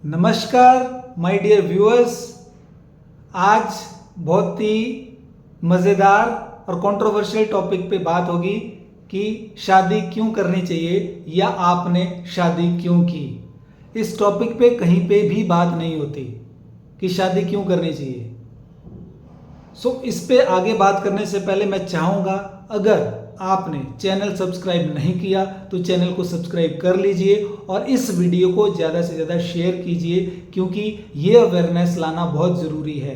नमस्कार my dear viewers. आज बहुत ही मज़ेदार और कंट्रोवर्शियल टॉपिक पे बात होगी कि शादी क्यों करनी चाहिए या आपने शादी क्यों की। इस टॉपिक पे कहीं पे भी बात नहीं होती कि शादी क्यों करनी चाहिए। इस पे आगे बात करने से पहले मैं चाहूँगा, अगर आपने चैनल सब्सक्राइब नहीं किया तो चैनल को सब्सक्राइब कर लीजिए और इस वीडियो को ज़्यादा से ज़्यादा शेयर कीजिए, क्योंकि ये अवेयरनेस लाना बहुत ज़रूरी है।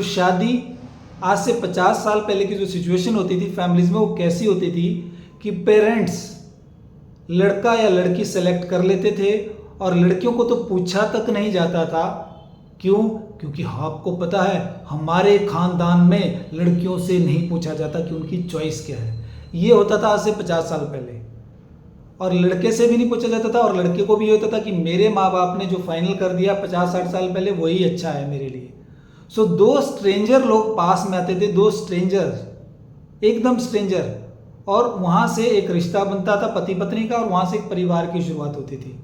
शादी आज से 50 साल पहले की जो सिचुएशन होती थी फैमिलीज में, वो कैसी होती थी कि पेरेंट्स लड़का या लड़की सेलेक्ट कर लेते थे और लड़कियों को तो पूछा तक नहीं जाता था। क्यों? क्योंकि आपको पता है हमारे खानदान में लड़कियों से नहीं पूछा जाता कि उनकी चॉइस क्या है। ये होता था आज से 50 साल पहले। और लड़के से भी नहीं पूछा जाता था और लड़के को भी ये होता था कि मेरे माँ बाप ने जो फाइनल कर दिया 50-60 साल पहले वही अच्छा है मेरे लिए। दो स्ट्रेंजर लोग पास में आते थे, दो स्ट्रेंजर, एकदम स्ट्रेंजर, और वहाँ से एक रिश्ता बनता था पति पत्नी का और वहाँ से एक परिवार की शुरुआत होती थी।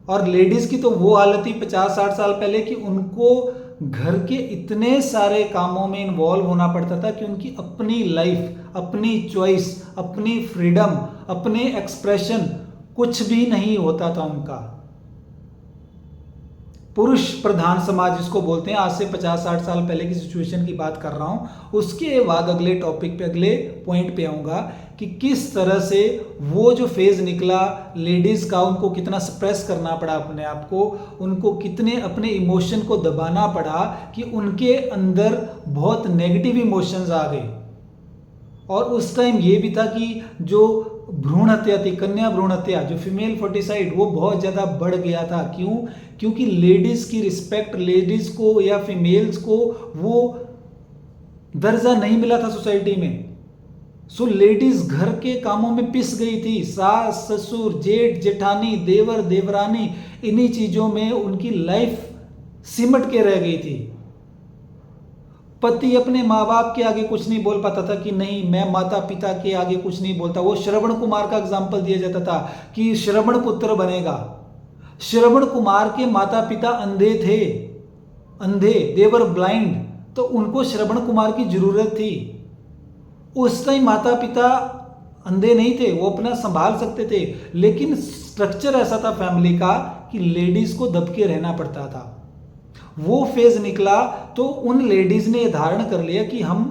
और लेडीज़ की तो वो हालत थी 50-60 साल पहले कि उनको घर के इतने सारे कामों में इन्वॉल्व होना पड़ता था कि उनकी अपनी लाइफ, अपनी चॉइस, अपनी फ्रीडम, अपने एक्सप्रेशन कुछ भी नहीं होता था उनका। पुरुष प्रधान समाज जिसको बोलते हैं, आज से 50-60 साल पहले की सिचुएशन की बात कर रहा हूं। उसके बाद अगले टॉपिक पे, अगले पॉइंट पे आऊंगा कि किस तरह से वो जो फेज निकला लेडीज का, उनको कितना सप्रेस करना पड़ा अपने आप को, उनको कितने अपने इमोशन को दबाना पड़ा कि उनके अंदर बहुत नेगेटिव इमोशंस आ गए। और उस टाइम ये भी था कि जो भ्रूण हत्या थी, कन्या भ्रूण हत्या, जो फीमेल फोर्टिसाइड, वो बहुत ज़्यादा बढ़ गया था। क्यों? क्योंकि लेडीज़ की रिस्पेक्ट, लेडीज़ को या फीमेल्स को वो दर्जा नहीं मिला था सोसाइटी में। लेडीज़ घर के कामों में पिस गई थी। सास ससुर, जेठ जेठानी, देवर देवरानी, इन्हीं चीज़ों में उनकी लाइफ सिमट के रह गई थी। पति अपने माँ बाप के आगे कुछ नहीं बोल पाता था कि नहीं, मैं माता पिता के आगे कुछ नहीं बोलता। वो श्रवण कुमार का एग्जाम्पल दिया जाता था कि श्रवण पुत्र बनेगा। श्रवण कुमार के माता पिता अंधे थे, अंधे, देवर ब्लाइंड, तो उनको श्रवण कुमार की जरूरत थी। उस टाइम माता पिता अंधे नहीं थे, वो अपना संभाल सकते थे, लेकिन स्ट्रक्चर ऐसा था फैमिली का कि लेडीज को दबके रहना पड़ता था। वो फेज निकला तो उन लेडीज ने धारण कर लिया कि हम,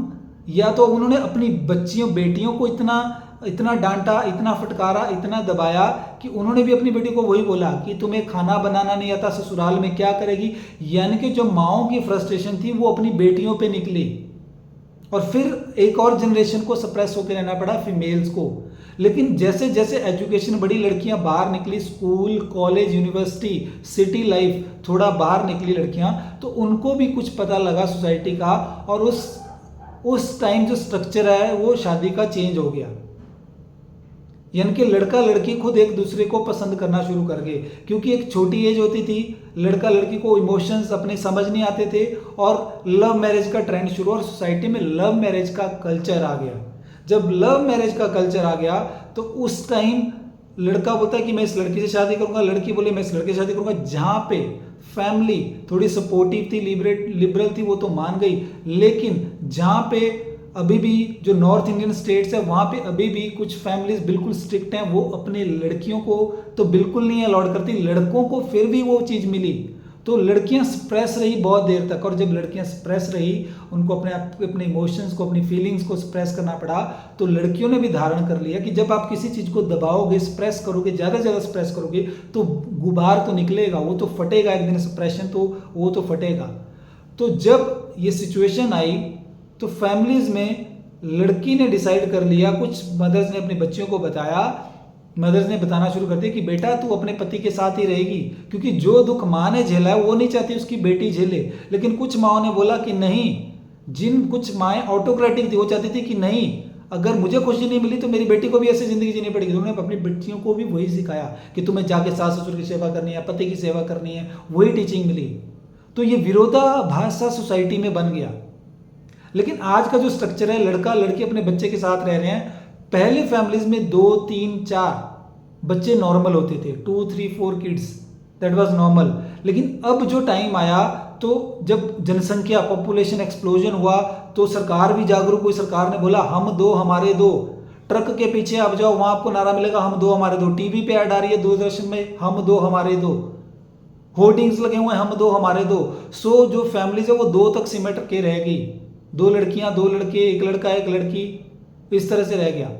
या तो उन्होंने अपनी बच्चियों बेटियों को इतना डांटा, इतना फटकारा, इतना दबाया कि उन्होंने भी अपनी बेटी को वही बोला कि तुम्हें खाना बनाना नहीं आता, ससुराल में क्या करेगी। यानी कि जो माओं की फ्रस्ट्रेशन थी वो अपनी बेटियों पे निकली और फिर एक और जनरेशन को सप्रेस होकर रहना पड़ा, फीमेल्स को। लेकिन जैसे जैसे एजुकेशन बढ़ी, लड़कियां बाहर निकली, school, college, university, city life, थोड़ा बाहर निकली लड़कियां, तो उनको भी कुछ पता लगा सोसाइटी का। और उस टाइम जो स्ट्रक्चर है वो शादी का चेंज हो गया। यानी कि लड़का लड़की खुद एक दूसरे को पसंद करना शुरू कर गए, क्योंकि एक छोटी एज होती थी, लड़का लड़की को इमोशंस अपने समझ नहीं आते थे और लव मैरिज का ट्रेंड शुरू, और सोसाइटी में लव मैरिज का कल्चर आ गया। जब लव मैरिज का कल्चर आ गया तो उस टाइम लड़का बोलता है कि मैं इस लड़की से शादी करूंगा, लड़की बोले मैं इस लड़के से शादी करूंगा। जहां पे फैमिली थोड़ी सपोर्टिव थी, लिबरल थी, वो तो मान गई, लेकिन जहां पे अभी भी जो नॉर्थ इंडियन स्टेट्स है वहाँ पे अभी भी कुछ फैमिलीज बिल्कुल स्ट्रिक्ट हैं। वो अपने लड़कियों को तो बिल्कुल नहीं अलाउड करती, लड़कों को फिर भी वो चीज़ मिली, तो लड़कियां सप्रेस रही बहुत देर तक। और जब लड़कियां सप्रेस रही, उनको अपने इमोशंस को, अपनी फीलिंग्स को सप्रेस करना पड़ा, तो लड़कियों ने भी धारण कर लिया कि जब आप किसी चीज़ को दबाओगे, सप्रेस करोगे, ज़्यादा से ज़्यादा सप्रेस करोगे, तो गुबार तो निकलेगा, वो तो फटेगा एक दिन, सप्रेशन तो वो तो फटेगा। तो जब ये सिचुएशन आई तो फैमिलीज में लड़की ने डिसाइड कर लिया, कुछ मदर्स ने अपने बच्चियों को बताया, मदर्स ने बताना शुरू कर दिया कि बेटा तू अपने पति के साथ ही रहेगी, क्योंकि जो दुख माँ ने झेला है वो नहीं चाहती उसकी बेटी झेले। लेकिन कुछ माओ ने बोला कि नहीं, कुछ माएँ ऑटोक्रेटिक थी, वो चाहती थी कि नहीं, अगर मुझे खुशी नहीं मिली तो मेरी बेटी को भी ऐसी जिंदगी जीनी पड़ेगी। उन्होंने अपनी बच्चियों को भी वही सिखाया कि तुम्हें जाके सास ससुर की सेवा करनी है, पति की सेवा करनी है, वही टीचिंग मिली। तो ये विरोधाभास सा सोसाइटी में बन गया। लेकिन आज का जो स्ट्रक्चर है, लड़का लड़की अपने बच्चे के साथ रह रहे हैं। पहले फैमिलीज में 2, 3, 4 बच्चे नॉर्मल होते थे, 2, 3, 4 किड्स, दैट वाज नॉर्मल। लेकिन अब जो टाइम आया तो जब जनसंख्या पॉपुलेशन एक्सप्लोजन हुआ तो सरकार भी जागरूक हुई। सरकार ने बोला हम दो हमारे दो, ट्रक के पीछे आप जाओ वहां आपको नारा मिलेगा हम दो हमारे दो, टीवी पे ऐड आ रही है दूरदर्शन में हम दो हमारे दो, होर्डिंग्स लगे हुए हैं हम दो हमारे दो। सो जो फैमिलीज है वो दो तक सिमट के रह गई, दो लड़कियां दो लड़के, एक लड़का एक लड़की, इस तरह से रह गया।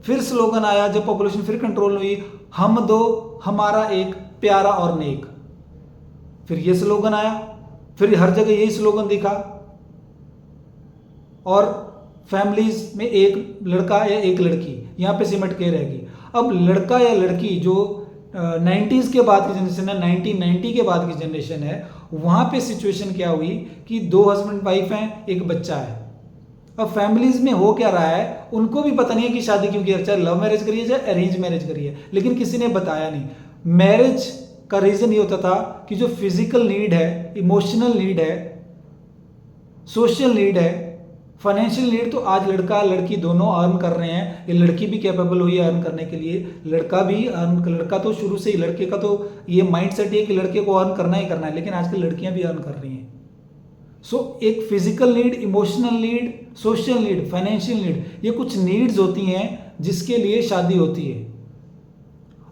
फिर स्लोगन आया जब पॉपुलेशन फिर कंट्रोल हुई, हम दो हमारा एक प्यारा और नेक। फिर ये स्लोगन आया, फिर हर जगह यही स्लोगन दिखा, और फैमिलीज में एक लड़का या एक लड़की यहां पे सिमट के रहेगी। अब लड़का या लड़की जो 90s के बाद की जनरेशन है, 1990 के बाद की जनरेशन है, वहां पे सिचुएशन क्या हुई कि दो हस्बैंड वाइफ हैं, एक बच्चा है। अब फैमिलीज में हो क्या रहा है उनको भी पता नहीं है कि शादी क्यों की, चाहे लव मैरिज करिए चाहे अरेंज मैरिज करिए, लेकिन किसी ने बताया नहीं। मैरिज का रीजन ये होता था कि जो फिजिकल नीड है, इमोशनल नीड है, सोशल नीड है, फाइनेंशियल नीड, तो आज लड़का लड़की दोनों अर्न कर रहे हैं। ये लड़की भी कैपेबल हुई है अर्न करने के लिए, लड़का तो शुरू से ही, लड़के का तो ये माइंडसेट है कि लड़के को अर्न करना ही करना है, लेकिन आजकल लड़कियां भी अर्न कर रही हैं। सो एक physical need, emotional need, social need, financial need, ये कुछ नीड्स होती हैं जिसके लिए शादी होती है।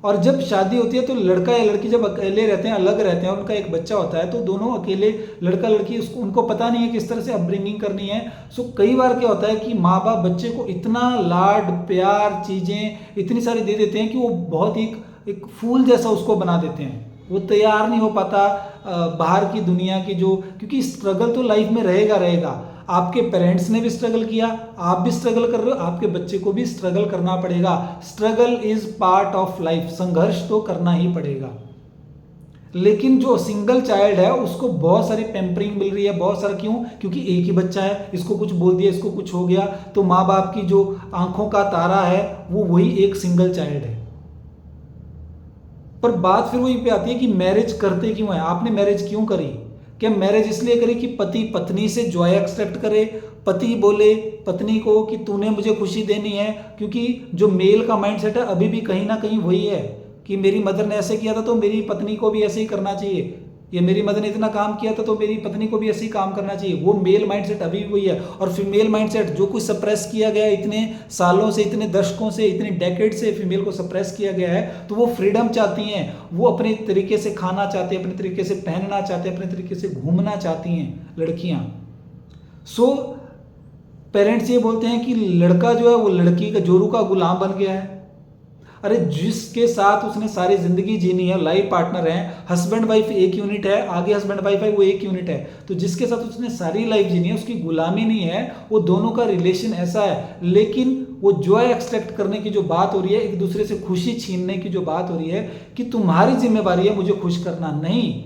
और जब शादी होती है तो लड़का या लड़की जब अकेले रहते हैं, अलग रहते हैं, उनका एक बच्चा होता है, तो दोनों अकेले, लड़का लड़की, उसको उनको पता नहीं है किस तरह से अपब्रिंगिंग करनी है। सो कई बार क्या होता है कि माँ बाप बच्चे को इतना लाड प्यार चीज़ें इतनी सारी दे देते हैं कि वो बहुत ही एक फूल जैसा उसको बना देते हैं। वो तैयार नहीं हो पाता बाहर की दुनिया की, जो, क्योंकि स्ट्रगल तो लाइफ में रहेगा रहेगा। आपके पेरेंट्स ने भी स्ट्रगल किया, आप भी स्ट्रगल कर रहे हो, आपके बच्चे को भी स्ट्रगल करना पड़ेगा। Struggle is part of life, संघर्ष तो करना ही पड़ेगा। लेकिन जो सिंगल चाइल्ड है उसको बहुत सारी पैम्परिंग मिल रही है, बहुत सारा, क्यों? क्योंकि एक ही बच्चा है, इसको कुछ बोल दिया, इसको कुछ हो गया, तो माँ बाप की जो आंखों का तारा है वो वही एक सिंगल चाइल्ड है। पर बात फिर वही पे आती है कि मैरिज करते क्यों है? आपने मैरिज क्यों करी? क्या मैरिज इसलिए करी कि पति पत्नी से जॉय एक्सट्रैक्ट करे, पति बोले पत्नी को कि तूने मुझे खुशी देनी है? क्योंकि जो मेल का माइंडसेट है अभी भी कहीं ना कहीं वही है कि मेरी मदर ने ऐसे किया था तो मेरी पत्नी को भी ऐसे ही करना चाहिए, या मेरी मदर ने इतना काम किया था तो मेरी पत्नी को भी ऐसे ही काम करना चाहिए। वो मेल माइंडसेट अभी भी वही है। और फीमेल माइंडसेट जो कुछ सप्रेस किया गया है इतने सालों से, इतने दशकों से, इतने डेकेड से फीमेल को सप्रेस किया गया है, तो वो फ्रीडम चाहती हैं, वो अपने तरीके से खाना चाहते हैं, अपने तरीके से पहनना चाहते हैं, अपने तरीके से घूमना चाहती हैं लड़कियां। सो पेरेंट्स ये बोलते हैं कि लड़का जो है वो लड़की का जोरू का गुलाम बन गया है। अरे जिसके साथ उसने सारी जिंदगी जीनी है, लाइफ पार्टनर है, हस्बैंड वाइफ एक यूनिट है, आगे हस्बैंड वाइफ है वो एक यूनिट है, तो जिसके साथ उसने सारी लाइफ जीनी है, उसकी गुलामी नहीं है, वो दोनों का रिलेशन ऐसा है। लेकिन वो जॉय एक्सट्रैक्ट करने की जो बात हो रही है, एक दूसरे से खुशी छीनने की जो बात हो रही है कि तुम्हारी जिम्मेवारी है मुझे खुश करना, नहीं,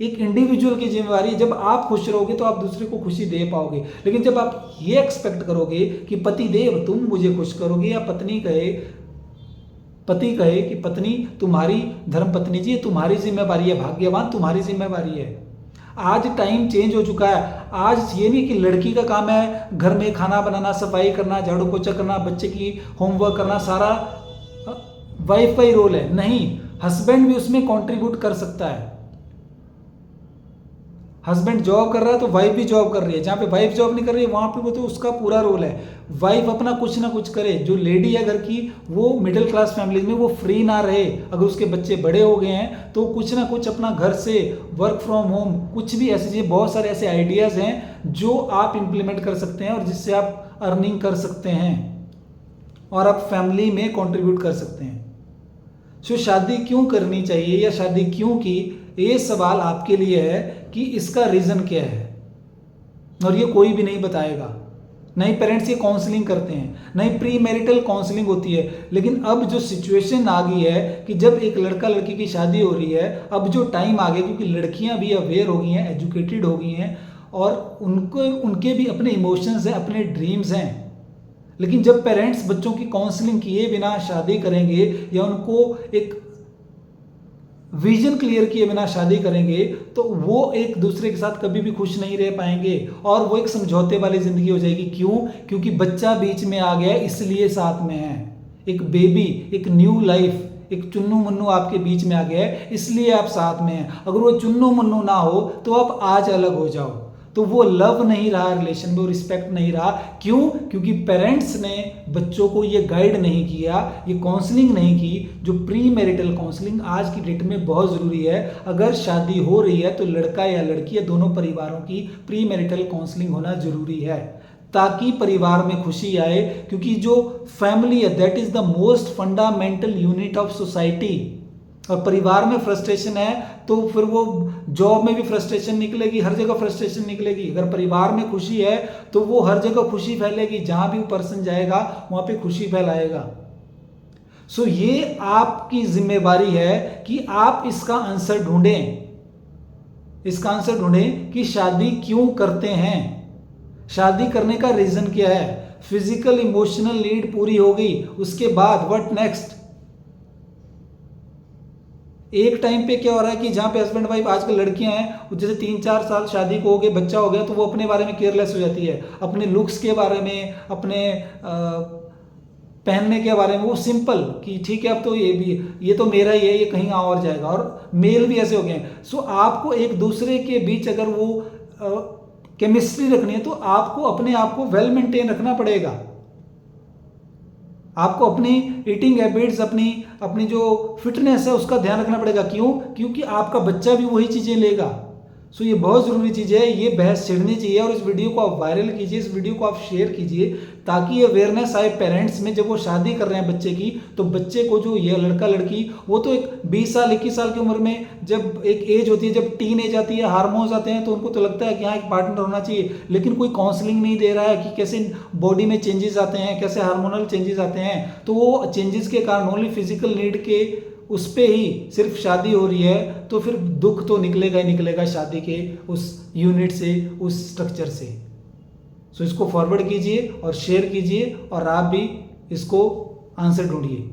एक इंडिविजुअल की जिम्मेवारी है। जब आप खुश रहोगे तो आप दूसरे को खुशी दे पाओगे। लेकिन जब आप ये एक्सपेक्ट करोगे कि पति देव तुम मुझे खुश करोगे, या पति कहे कि पत्नी तुम्हारी धर्म पत्नी जी तुम्हारी जिम्मेवारी है, भाग्यवान तुम्हारी जिम्मेवारी है। आज टाइम चेंज हो चुका है। आज ये नहीं कि लड़की का काम है घर में खाना बनाना, सफाई करना, झाड़ू पोछा करना, बच्चे की होमवर्क करना, सारा वाइफ का ही रोल है। नहीं, हस्बैंड भी उसमें कंट्रीब्यूट कर सकता है। हस्बैंड जॉब कर रहा है तो वाइफ भी जॉब कर रही है, जहाँ पे वाइफ जॉब नहीं कर रही है वहाँ पे वो तो उसका पूरा रोल है। वाइफ अपना कुछ ना कुछ करे। जो लेडी है घर की, वो मिडिल क्लास फैमिलीज में वो फ्री ना रहे। अगर उसके बच्चे बड़े हो गए हैं तो कुछ ना कुछ अपना घर से, वर्क फ्रॉम होम, कुछ भी ऐसी चीज़ें, बहुत सारे ऐसे आइडियाज़ हैं जो आप इम्प्लीमेंट कर सकते हैं और जिससे आप अर्निंग कर सकते हैं और आप फैमिली में कॉन्ट्रीब्यूट कर सकते हैं। सो शादी क्यों करनी चाहिए या शादी क्यों की, ये सवाल आपके लिए है कि इसका रीज़न क्या है, और ये कोई भी नहीं बताएगा। नहीं पेरेंट्स ये काउंसलिंग करते हैं, नहीं प्री मैरिटल काउंसलिंग होती है। लेकिन अब जो सिचुएशन आ गई है कि जब एक लड़का लड़की की शादी हो रही है, अब जो टाइम आ गया, क्योंकि लड़कियां भी अवेयर हो गई हैं, एजुकेटेड हो गई हैं, और उनके भी अपने इमोशंस हैं, अपने ड्रीम्स हैं। लेकिन जब पेरेंट्स बच्चों की काउंसलिंग किए बिना शादी करेंगे या उनको एक विजन क्लियर किए बिना शादी करेंगे, तो वो एक दूसरे के साथ कभी भी खुश नहीं रह पाएंगे और वो एक समझौते वाली जिंदगी हो जाएगी। क्यों? क्योंकि बच्चा बीच में आ गया, इसलिए साथ में है। एक बेबी, एक न्यू लाइफ, एक चुन्नू मुन्नू आपके बीच में आ गया है, इसलिए आप साथ में हैं। अगर वो चुन्नू मुन्नू ना हो तो आप आज अलग हो जाओ, तो वो लव नहीं रहा रिलेशन में, वो रिस्पेक्ट नहीं रहा। क्यों? क्योंकि पेरेंट्स ने बच्चों को ये गाइड नहीं किया, ये काउंसलिंग नहीं की। जो प्री मैरिटल काउंसलिंग आज की डेट में बहुत ज़रूरी है। अगर शादी हो रही है तो लड़का या लड़की या दोनों परिवारों की प्री मैरिटल काउंसलिंग होना जरूरी है, ताकि परिवार में खुशी आए। क्योंकि जो फैमिली है that is the most fundamental unit of society. और परिवार में फ्रस्ट्रेशन है तो फिर वो जॉब में भी फ्रस्ट्रेशन निकलेगी, हर जगह फ्रस्ट्रेशन निकलेगी। अगर परिवार में खुशी है तो वो हर जगह खुशी फैलेगी, जहां भी वो पर्सन जाएगा वहां पे खुशी फैलाएगा। सो ये आपकी जिम्मेवारी है कि आप इसका आंसर ढूंढें, इसका आंसर ढूंढें कि शादी क्यों करते हैं, शादी करने का रीजन क्या है। फिजिकल इमोशनल नीड पूरी हो गई, उसके बाद व्हाट नेक्स्ट। एक टाइम पे क्या हो रहा है कि जहां पे हस्बैंड वाइफ, आजकल लड़कियां हैं जैसे 3-4 साल शादी को हो गए, बच्चा हो गया तो वो अपने बारे में केयरलेस हो जाती है, अपने लुक्स के बारे में, अपने पहनने के बारे में वो सिंपल कि ठीक है अब तो ये तो मेरा ही है, ये कहीं और जाएगा। और मेल भी ऐसे हो गए हैं। सो आपको एक दूसरे के बीच अगर वो केमिस्ट्री रखनी है तो आपको अपने आप को वेल मेंटेन रखना पड़ेगा। आपको अपनी ईटिंग हैबिट्स, अपनी जो फिटनेस है उसका ध्यान रखना पड़ेगा। क्यों? क्योंकि आपका बच्चा भी वही चीजें लेगा। सो ये बहुत जरूरी चीज है, ये बहस छिड़नी चाहिए। और इस वीडियो को आप वायरल कीजिए, इस वीडियो को आप शेयर कीजिए, ताकि ये अवेयरनेस आए पेरेंट्स में। जब वो शादी कर रहे हैं बच्चे की, तो बच्चे को जो ये लड़का लड़की, वो तो एक 20 साल 21 साल की उम्र में जब एक एज होती है, जब टीन एज आती है, हार्मोन्स आते हैं, तो उनको तो लगता है कि हाँ एक पार्टनर होना चाहिए। लेकिन कोई काउंसलिंग नहीं दे रहा है कि कैसे बॉडी में चेंजेस आते हैं, कैसे हार्मोनल चेंजेस आते हैं। तो वो चेंजेस के कारण ओनली फिजिकल नीड के उस पे ही सिर्फ शादी हो रही है, तो फिर दुख तो निकलेगा ही निकलेगा शादी के उस यूनिट से, उस स्ट्रक्चर से। सो इसको फॉरवर्ड कीजिए और शेयर कीजिए, और आप भी इसको आंसर ढूंढिए।